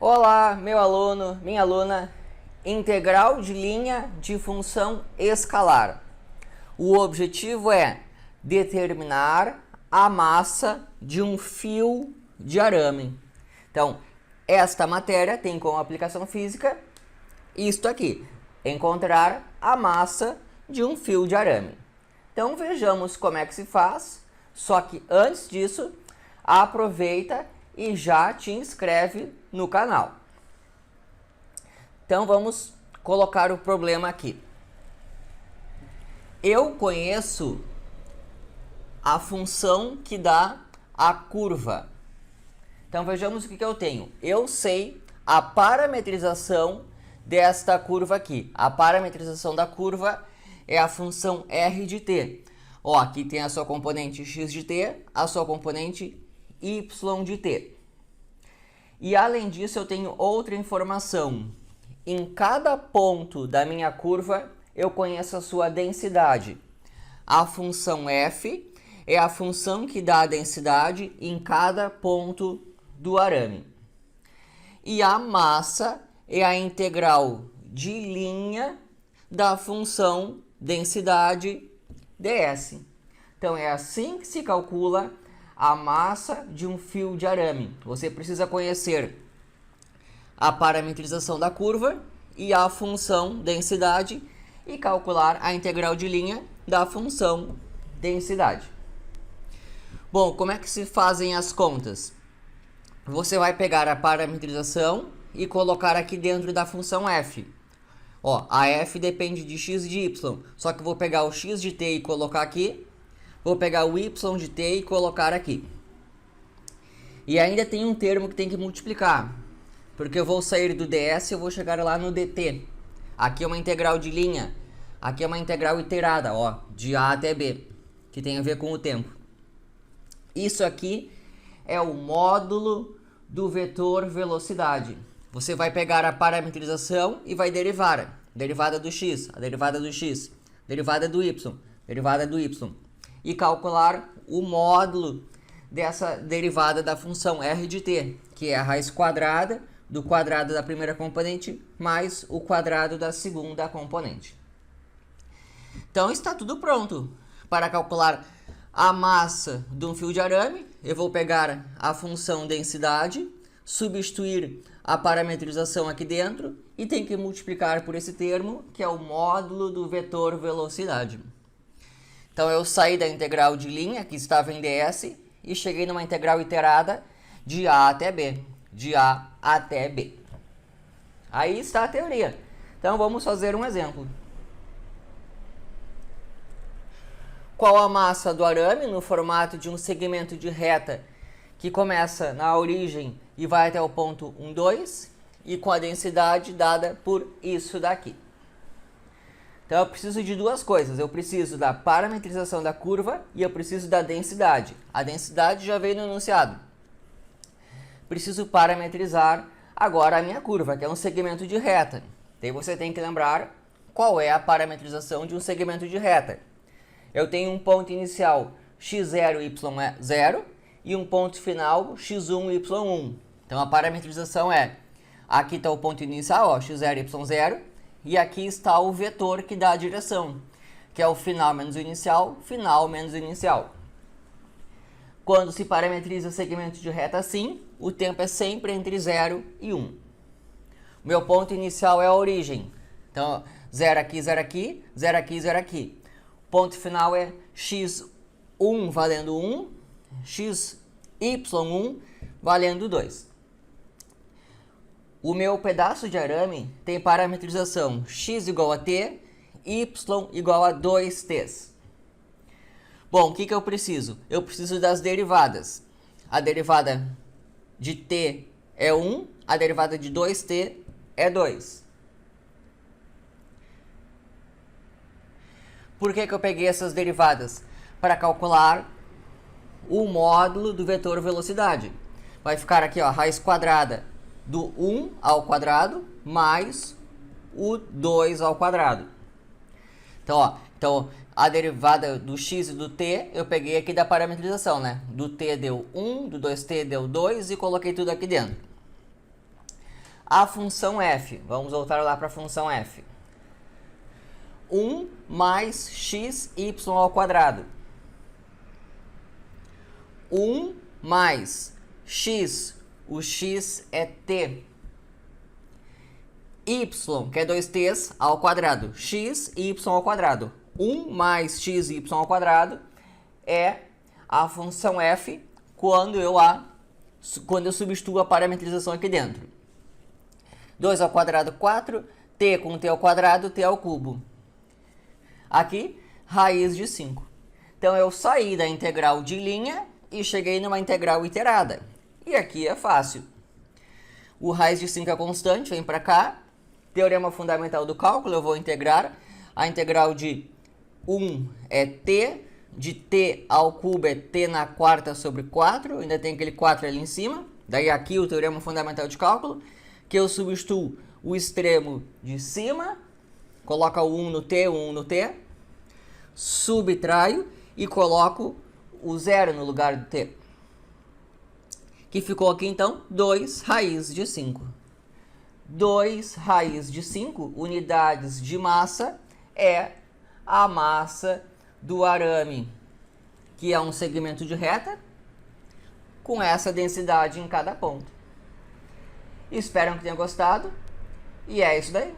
Olá, meu aluno, minha aluna. Integral de linha de função escalar. O objetivo é determinar a massa de um fio de arame. Então, esta matéria tem como aplicação física isto aqui, encontrar a massa de um fio de arame. Então, vejamos como é que se faz, só que antes disso, aproveita e já te inscreve no canal. Então, vamos colocar o problema aqui. Eu conheço a função que dá a curva. Então, vejamos o que eu tenho. Eu sei a parametrização desta curva aqui. A parametrização da curva é a função r de t. Ó, aqui tem a sua componente x de t, a sua componente y de t. E além disso, eu tenho outra informação. Em cada ponto da minha curva, eu conheço a sua densidade. A função f é a função que dá a densidade em cada ponto do arame. E a massa é a integral de linha da função densidade ds. Então, é assim que se calcula a massa de um fio de arame. Você precisa conhecer a parametrização da curva e a função densidade e calcular a integral de linha da função densidade. Bom, como é que se fazem as contas? Você vai pegar a parametrização e colocar aqui dentro da função f. Ó, a f depende de x e de y, só que eu vou pegar o x de t e colocar aqui, vou pegar o y de t e colocar aqui. E ainda tem um termo que tem que multiplicar, porque eu vou sair do ds e eu vou chegar lá no dt. Aqui é uma integral de linha, aqui é uma integral iterada, ó, de a até b, que tem a ver com o tempo. Isso aqui é o módulo do vetor velocidade. Você vai pegar a parametrização e vai derivar. A derivada do x, a derivada do x, derivada do y, derivada do y. E calcular o módulo dessa derivada da função r de t, que é a raiz quadrada do quadrado da primeira componente mais o quadrado da segunda componente. Então, está tudo pronto. Para calcular a massa de um fio de arame, eu vou pegar a função densidade, substituir a parametrização aqui dentro e tem que multiplicar por esse termo, que é o módulo do vetor velocidade. Então, eu saí da integral de linha, que estava em ds, e cheguei numa integral iterada de a até b, de a até b. Aí está a teoria. Então, vamos fazer um exemplo. Qual a massa do arame no formato de um segmento de reta que começa na origem e vai até o ponto 1, 2, e com a densidade dada por isso daqui. Então, eu preciso de duas coisas. Eu preciso da parametrização da curva e eu preciso da densidade. A densidade já veio no enunciado. Preciso parametrizar agora a minha curva, que é um segmento de reta. Daí você tem que lembrar qual é a parametrização de um segmento de reta. Eu tenho um ponto inicial x0, y0 e um ponto final x1, y1. Então, a parametrização é, aqui está o ponto inicial, ó, x0, y0, e aqui está o vetor que dá a direção, que é o final menos o inicial, final menos o inicial. Quando se parametriza segmento de reta assim, o tempo é sempre entre 0 e 1. O meu ponto inicial é a origem. Então, 0 aqui, 0 aqui, 0 aqui, 0 aqui. O ponto final é x1 valendo 1, xy1 valendo 2. O meu pedaço de arame tem parametrização x igual a t, y igual a 2t. Bom, o que eu preciso? Eu preciso das derivadas. A derivada de t é 1, a derivada de 2t é 2. Por que eu peguei essas derivadas? Para calcular o módulo do vetor velocidade. Vai ficar aqui, ó, raiz quadrada do 1 ao quadrado mais o 2 ao quadrado. Então, a derivada do x e do t eu peguei aqui da parametrização, né? Do t deu 1, do 2t deu 2 e coloquei tudo aqui dentro. a função f. Vamos voltar lá para a função f. 1 mais xy ao quadrado. 1 mais x, o x é t. Y, que é 2t's ao quadrado. X, y ao quadrado. 1 mais x, y ao quadrado é a função f quando eu substituo a parametrização aqui dentro. 2 ao quadrado, 4. T com t ao quadrado, t ao cubo. Aqui, raiz de 5. Então, eu saí da integral de linha e cheguei numa integral iterada. E aqui é fácil. O raiz de 5 é constante, vem para cá. Teorema fundamental do cálculo, eu vou integrar. A integral de 1 é t, de t ao cubo é t na quarta sobre 4. Ainda tem aquele 4 ali em cima. Daí aqui o teorema fundamental de cálculo, que eu substituo o extremo de cima, coloco o 1 no t, o 1 no t, subtraio e coloco o 0 no lugar do t. Que ficou aqui então 2 raiz de 5. 2 raiz de 5 unidades de massa é a massa do arame, que é um segmento de reta com essa densidade em cada ponto. Espero que tenham gostado e é isso daí.